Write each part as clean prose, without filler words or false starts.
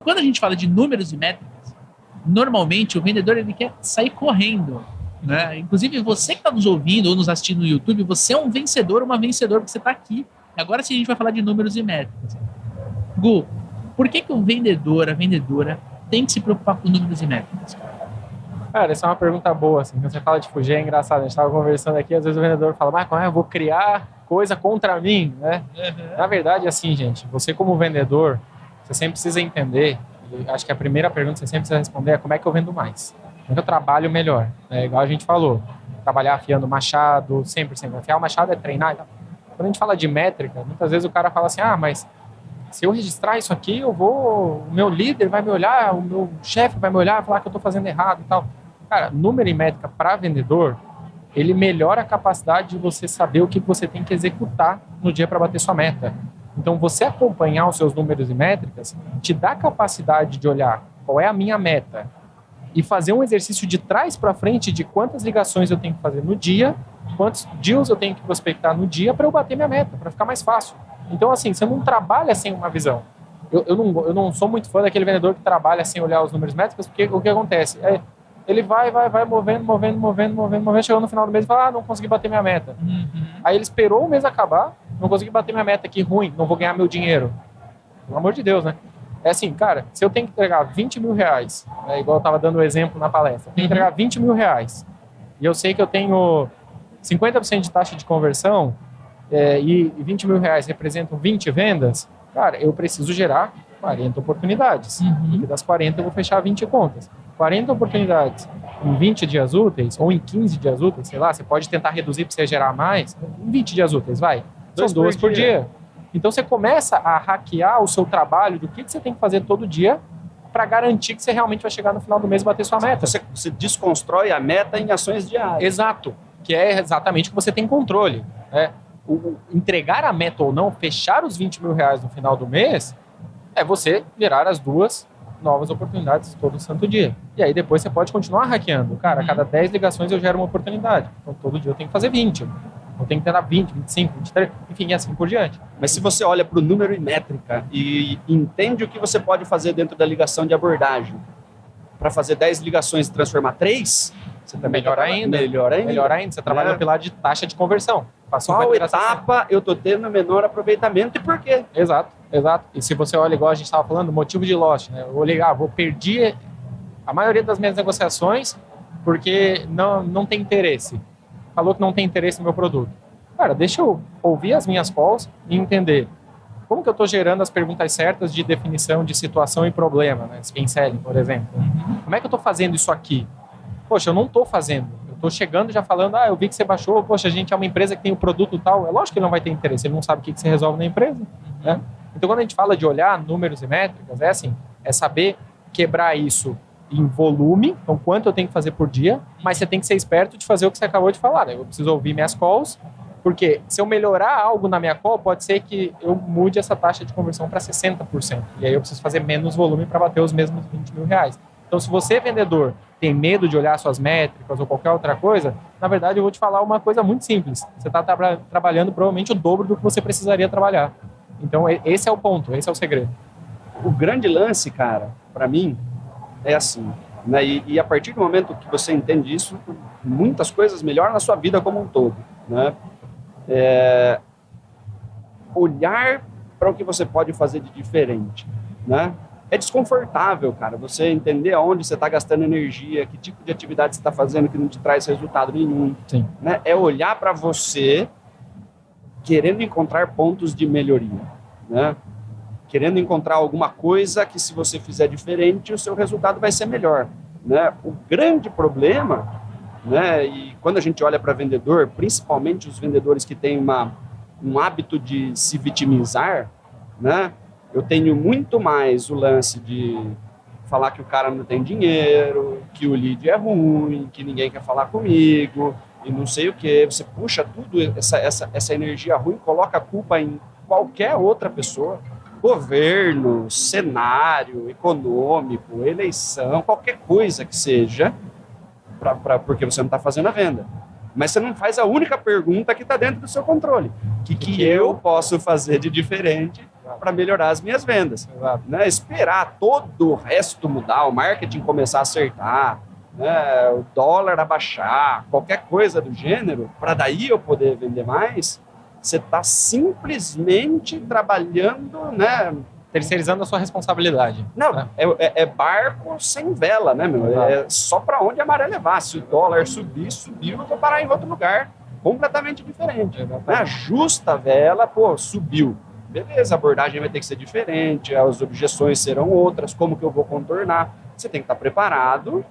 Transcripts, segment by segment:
Quando a gente fala de números e métricas, normalmente o vendedor ele quer sair correndo, né? Inclusive você que está nos ouvindo ou nos assistindo no YouTube, você é um vencedor, uma vencedora, porque você está aqui. Agora sim a gente vai falar de números e métricas. Gu, por que o vendedor, a vendedora, tem que se preocupar com números e métricas? Cara, essa é uma pergunta boa, assim. Quando você fala de fugir, é engraçado. A gente estava conversando aqui, às vezes o vendedor fala, mas eu vou criar coisa contra mim, né? Uhum. Na verdade, assim, gente, você como vendedor, você sempre precisa entender, e acho que a primeira pergunta que você sempre precisa responder é como é que eu vendo mais? Como é que eu trabalho melhor? É igual a gente falou, trabalhar afiando o machado, sempre. Afiar o machado é treinar e tal. Quando a gente fala de métrica, muitas vezes o cara fala assim, mas se eu registrar isso aqui, o meu líder vai me olhar, o meu chefe vai me olhar e falar que eu estou fazendo errado e tal. Cara, número e métrica para vendedor, ele melhora a capacidade de você saber o que você tem que executar no dia para bater sua meta. Então, você acompanhar os seus números e métricas te dá a capacidade de olhar qual é a minha meta e fazer um exercício de trás para frente de quantas ligações eu tenho que fazer no dia, quantos deals eu tenho que prospectar no dia para eu bater minha meta, para ficar mais fácil. Então, assim, você não trabalha sem uma visão. Eu não sou muito fã daquele vendedor que trabalha sem olhar os números e métricas, porque o que acontece? Ele vai movendo, chegou no final do mês e fala, não consegui bater minha meta. Uhum. Aí ele esperou o mês acabar, não consegui bater minha meta, que ruim, não vou ganhar meu dinheiro. Pelo amor de Deus, né? É assim, cara, se eu tenho que entregar 20 mil reais, igual eu estava dando o exemplo na palestra, eu tenho que entregar 20 mil reais, e eu sei que eu tenho 50% de taxa de conversão, e 20 mil reais representam 20 vendas, cara, eu preciso gerar 40 oportunidades. Uhum. E das 40 eu vou fechar 20 contas. 40 oportunidades em 20 dias úteis, ou em 15 dias úteis, sei lá, você pode tentar reduzir para você gerar mais, em 20 dias úteis, vai. São 2 por dia. Então você começa a hackear o seu trabalho do que você tem que fazer todo dia para garantir que você realmente vai chegar no final do mês e bater sua meta. Você desconstrói a meta em ações diárias. Exato, que é exatamente o que você tem controle. Né? Entregar a meta ou não, fechar os 20 mil reais no final do mês, é você gerar as 2 novas oportunidades todo santo dia. E aí depois você pode continuar hackeando. Cara, a cada 10 ligações eu gero uma oportunidade. Então todo dia eu tenho que fazer 20. Eu tenho que tentar 20, 25, 23, enfim, e assim por diante. Mas se você olha para o número e métrica e entende o que você pode fazer dentro da ligação de abordagem, para fazer 10 ligações e transformar 3, você também Melhor ainda. Você trabalha no pilar de taxa de conversão. Qual etapa eu estou tendo menor aproveitamento e por quê? Exato. E se você olha, igual a gente estava falando, motivo de loss, né? Eu olhei, perdi a maioria das minhas negociações porque não tem interesse. Falou que não tem interesse no meu produto. Cara, deixa eu ouvir as minhas calls e entender como que eu estou gerando as perguntas certas de definição de situação e problema, né? Spin selling, por exemplo. Como é que eu estou fazendo isso aqui? Poxa, eu não estou fazendo. Eu estou chegando já falando, eu vi que você baixou, poxa, a gente é uma empresa que tem o produto tal. É lógico que ele não vai ter interesse, ele não sabe o que você resolve na empresa. Né? Então, quando a gente fala de olhar números e métricas, é saber quebrar isso em volume, então quanto eu tenho que fazer por dia, mas você tem que ser esperto de fazer o que você acabou de falar, né? Eu preciso ouvir minhas calls, porque se eu melhorar algo na minha call, pode ser que eu mude essa taxa de conversão para 60%, e aí eu preciso fazer menos volume para bater os mesmos 20 mil reais. Então, se você, vendedor, tem medo de olhar suas métricas ou qualquer outra coisa, na verdade eu vou te falar uma coisa muito simples, você está trabalhando provavelmente o dobro do que você precisaria trabalhar. Então, esse é o ponto, esse é o segredo. O grande lance, cara, para mim, é assim, né? E a partir do momento que você entende isso, muitas coisas melhoram na sua vida como um todo, né? Olhar para o que você pode fazer de diferente, né? É desconfortável, cara, você entender aonde você está gastando energia, que tipo de atividade você está fazendo que não te traz resultado nenhum. Sim. Né? É olhar para você querendo encontrar pontos de melhoria, né? Querendo encontrar alguma coisa que, se você fizer diferente, o seu resultado vai ser melhor, né? O grande problema, né, e quando a gente olha para vendedor, principalmente os vendedores que têm um hábito de se vitimizar, né? Eu tenho muito mais o lance de falar que o cara não tem dinheiro, que o lead é ruim, que ninguém quer falar comigo, e não sei o quê. Você puxa tudo, essa energia ruim, coloca a culpa em qualquer outra pessoa. Governo, cenário econômico, eleição, qualquer coisa que seja, porque você não está fazendo a venda. Mas você não faz a única pergunta que está dentro do seu controle. O que eu posso fazer de diferente para melhorar as minhas vendas? Né? Esperar todo o resto mudar, o marketing começar a acertar, né? O dólar abaixar, qualquer coisa do gênero, para daí eu poder vender mais, você está simplesmente trabalhando, né? Terceirizando a sua responsabilidade. Não, né? é barco sem vela, né, meu? É só para onde a maré levar. Se o dólar subir, subiu, eu vou parar em outro lugar, completamente diferente. Né? Ajusta a vela, pô, subiu. Beleza, a abordagem vai ter que ser diferente, as objeções serão outras, como que eu vou contornar? Você tem que estar preparado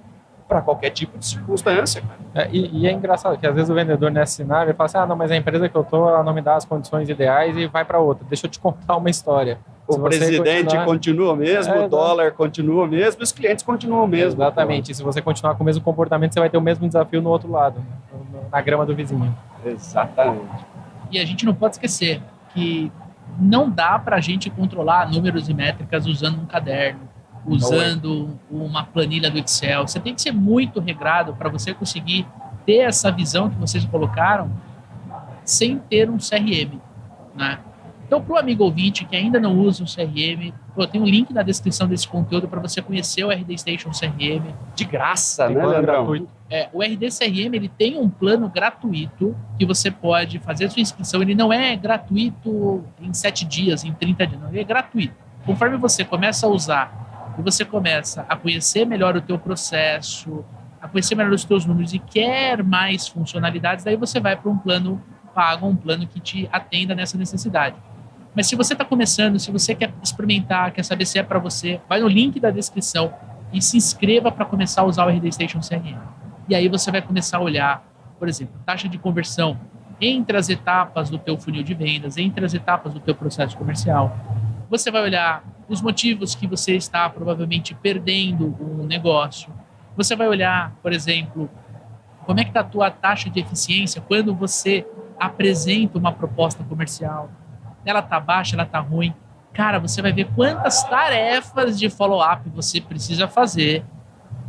para qualquer tipo de circunstância. E é engraçado que às vezes o vendedor nesse cenário fala assim, não, mas a empresa que eu tô, ela não me dá as condições ideais e vai para outra. Deixa eu te contar uma história. O presidente continua o mesmo, o dólar continua o mesmo, os clientes continuam o mesmo. Exatamente. E se você continuar com o mesmo comportamento, você vai ter o mesmo desafio no outro lado, né? Na grama do vizinho. Exatamente. E a gente não pode esquecer que não dá para a gente controlar números e métricas usando um caderno, usando uma planilha do Excel. Você tem que ser muito regrado para você conseguir ter essa visão que vocês colocaram sem ter um CRM, né? Então, para o amigo ouvinte que ainda não usa o CRM, eu tenho um link na descrição desse conteúdo para você conhecer o RD Station CRM. De graça, né, Leandrão? O RD CRM ele tem um plano gratuito que você pode fazer a sua inscrição. Ele não é gratuito em 7 dias, em 30 dias. Não, ele é gratuito. Conforme você começa a usar e você começa a conhecer melhor o teu processo, a conhecer melhor os teus números e quer mais funcionalidades, daí você vai para um plano pago, um plano que te atenda nessa necessidade. Mas se você está começando, se você quer experimentar, quer saber se é para você, vai no link da descrição e se inscreva para começar a usar o RD Station CRM. E aí você vai começar a olhar, por exemplo, taxa de conversão entre as etapas do teu funil de vendas, entre as etapas do teu processo comercial. Você vai olhar os motivos que você está provavelmente perdendo um negócio. Você vai olhar, por exemplo, como é que está a tua taxa de eficiência quando você apresenta uma proposta comercial. Ela tá baixa, ela tá ruim. Cara, você vai ver quantas tarefas de follow-up você precisa fazer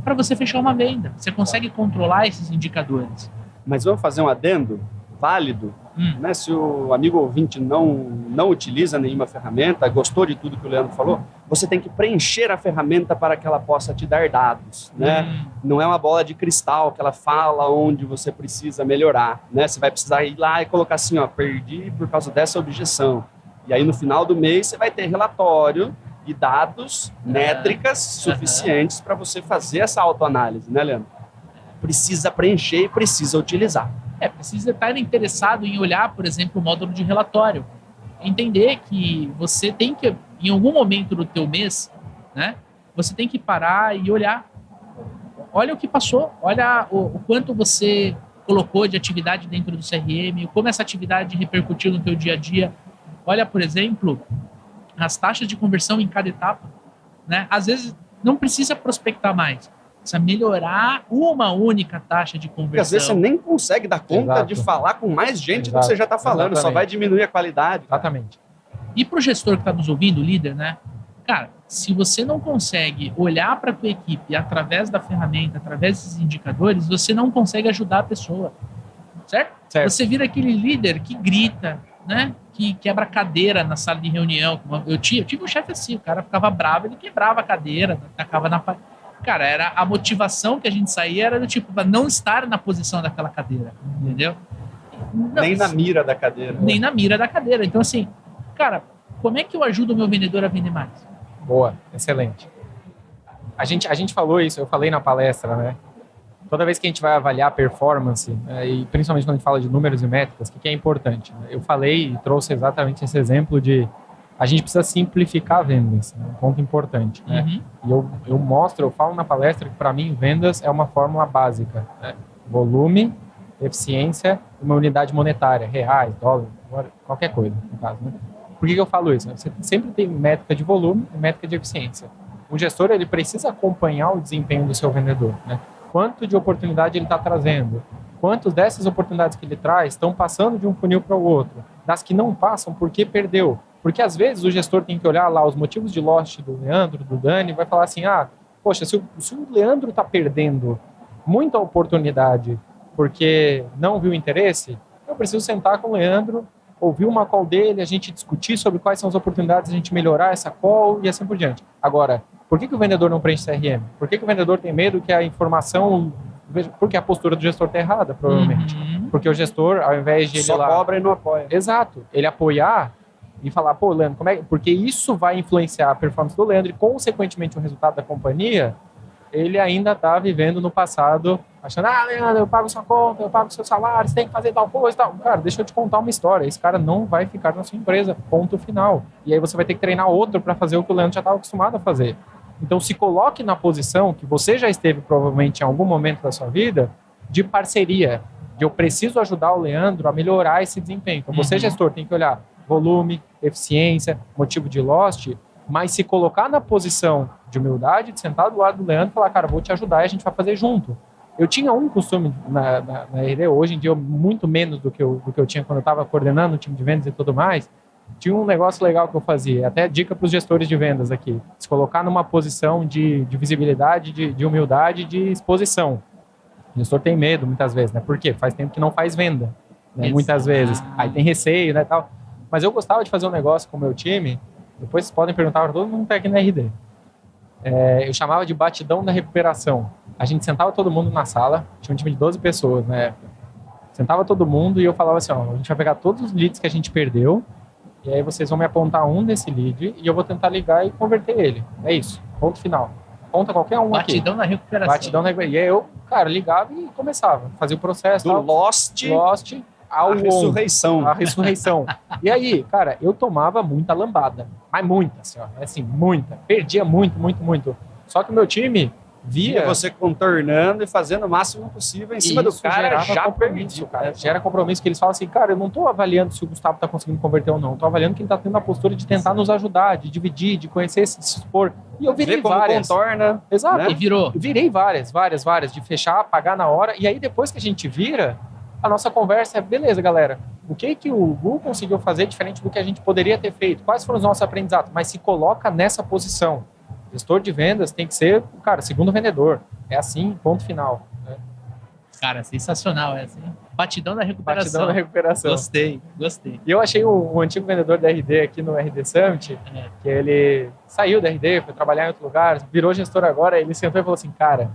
para você fechar uma venda. Você consegue controlar esses indicadores. Mas vamos fazer um adendo válido, né? Se o amigo ouvinte não utiliza nenhuma ferramenta, gostou de tudo que o Leandro falou, você tem que preencher a ferramenta para que ela possa te dar dados, né? Não é uma bola de cristal que ela fala onde você precisa melhorar, né? Você vai precisar ir lá e colocar assim, ó, perdi por causa dessa objeção. E aí no final do mês você vai ter relatório e dados, métricas suficientes para você fazer essa autoanálise, né, Leandro? Precisa preencher e precisa utilizar. Precisa estar interessado em olhar, por exemplo, o módulo de relatório. Entender que você tem que, em algum momento do teu mês, né, você tem que parar e olhar. Olha o que passou, olha o quanto você colocou de atividade dentro do CRM, como essa atividade repercutiu no teu dia a dia. Olha, por exemplo, as taxas de conversão em cada etapa, né? Às vezes não precisa prospectar mais. Precisa melhorar uma única taxa de conversão. Porque às vezes você nem consegue dar conta de falar com mais gente do que você já está falando, só vai diminuir a qualidade. Exatamente. E para o gestor que está nos ouvindo, o líder, né? Cara, se você não consegue olhar para a tua equipe através da ferramenta, através desses indicadores, você não consegue ajudar a pessoa. Certo? Você vira aquele líder que grita, né? Que quebra a cadeira na sala de reunião. Eu tive um chefe assim, o cara ficava bravo, ele quebrava a cadeira, tacava na parede. Cara, era a motivação que a gente saía era do tipo, para não estar na posição daquela cadeira, entendeu? Não, nem na mira da cadeira. Nem na mira da cadeira. Então, assim, cara, como é que eu ajudo o meu vendedor a vender mais? Boa, excelente. A gente falou isso, eu falei na palestra, né? Toda vez que a gente vai avaliar a performance, e principalmente quando a gente fala de números e métricas, o que é importante? Né? Eu falei e trouxe exatamente esse exemplo de a gente precisa simplificar vendas, né? Um ponto importante. Né? E eu falo na palestra que para mim vendas é uma fórmula básica. Né? Volume, eficiência e uma unidade monetária, reais, dólar, qualquer coisa, no caso. Né? Por que eu falo isso? Você sempre tem métrica de volume e métrica de eficiência. O gestor ele precisa acompanhar o desempenho do seu vendedor. Né? Quanto de oportunidade ele está trazendo? Quantas dessas oportunidades que ele traz estão passando de um funil para o outro? Das que não passam, por que perdeu? Porque às vezes o gestor tem que olhar lá os motivos de loss do Leandro, do Dani, e vai falar assim, poxa, se o Leandro está perdendo muita oportunidade porque não viu interesse, eu preciso sentar com o Leandro, ouvir uma call dele, a gente discutir sobre quais são as oportunidades de a gente melhorar essa call e assim por diante. Agora, por que o vendedor não preenche CRM? Por que o vendedor tem medo que a informação... Porque a postura do gestor está errada, provavelmente. Porque o gestor, ao invés de ele Só lá... cobra e não apoia. Exato. Ele apoiar e falar, pô, Leandro, como é... Porque isso vai influenciar a performance do Leandro e, consequentemente, o resultado da companhia. Ele ainda está vivendo no passado, achando, Leandro, eu pago sua conta, eu pago seu salário, você tem que fazer tal coisa e tal. Cara, deixa eu te contar uma história. Esse cara não vai ficar na sua empresa, ponto final. E aí você vai ter que treinar outro para fazer o que o Leandro já estava acostumado a fazer. Então, se coloque na posição que você já esteve, provavelmente, em algum momento da sua vida, de parceria, de eu preciso ajudar o Leandro a melhorar esse desempenho. Então, você, gestor, tem que olhar volume, eficiência, motivo de lost, mas se colocar na posição de humildade, de sentar do lado do Leandro e falar, cara, vou te ajudar e a gente vai fazer junto. Eu tinha um costume na RD, hoje em dia muito menos do que eu tinha quando eu estava coordenando o time de vendas e tudo mais. Tinha um negócio legal que eu fazia, até dica para os gestores de vendas aqui, se colocar numa posição de visibilidade, de humildade, de exposição. O gestor tem medo muitas vezes, né? Por quê? Faz tempo que não faz venda, né? Muitas vezes. Aí tem receio, né, tal. Mas eu gostava de fazer um negócio com o meu time, depois vocês podem perguntar para todo mundo que está aqui na RD. Eu chamava de batidão da recuperação. A gente sentava todo mundo na sala, tinha um time de 12 pessoas na época. Sentava todo mundo e eu falava assim, a gente vai pegar todos os leads que a gente perdeu, e aí vocês vão me apontar um desse lead e eu vou tentar ligar e converter ele. É isso, ponto final. Aponta qualquer um aqui. Batidão na recuperação. Batidão na recuperação. E aí eu, cara, ligava e começava. Fazia o processo. Do Lost ao a ressurreição. A ressurreição. E aí, cara, eu tomava muita lambada. Mas muita, assim, ó. Assim, muita. Perdia muito, muito, muito. Só que o meu time via você contornando e fazendo o máximo possível em cima do cara já perdido. Cara. Gera compromisso que eles falam assim, cara, eu não estou avaliando se o Gustavo está conseguindo converter ou não. Estou avaliando quem está tendo a postura de tentar nos ajudar, de dividir, de conhecer, de se expor. E eu virei várias. Contorna. Exato. Né? E virou. Virei várias, de fechar, pagar na hora. E aí depois que a gente vira, a nossa conversa é, beleza, galera, o que o Google conseguiu fazer diferente do que a gente poderia ter feito? Quais foram os nossos aprendizados? Mas se coloca nessa posição. Gestor de vendas tem que ser, cara, segundo vendedor. É assim, ponto final. Né? Cara, sensacional essa, hein? Batidão da recuperação. Batidão da recuperação. Gostei. E eu achei o antigo vendedor da RD aqui no RD Summit, que ele saiu da RD, foi trabalhar em outro lugar, virou gestor agora, ele sentou e falou assim, cara,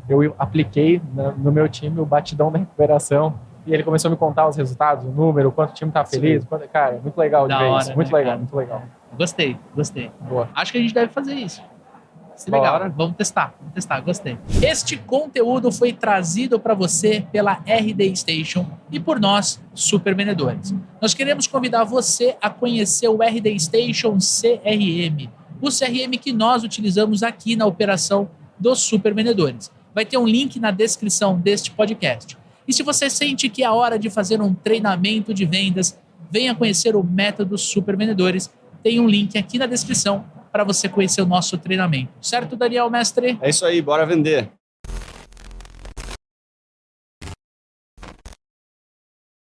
eu apliquei no meu time o batidão da recuperação e ele começou a me contar os resultados, o número, o quanto o time tá feliz. Cara, muito legal de ver isso. Muito legal, muito legal. Gostei. Boa. Acho que a gente deve fazer isso. Isso é legal. Vamos testar. Gostei. Este conteúdo foi trazido para você pela RD Station e por nós, super vendedores. Nós queremos convidar você a conhecer o RD Station CRM, o CRM que nós utilizamos aqui na operação dos super vendedores. Vai ter um link na descrição deste podcast. E se você sente que é a hora de fazer um treinamento de vendas, venha conhecer o Método Super Vendedores. Tem um link aqui na descrição para você conhecer o nosso treinamento. Certo, Daniel, mestre? É isso aí, bora vender.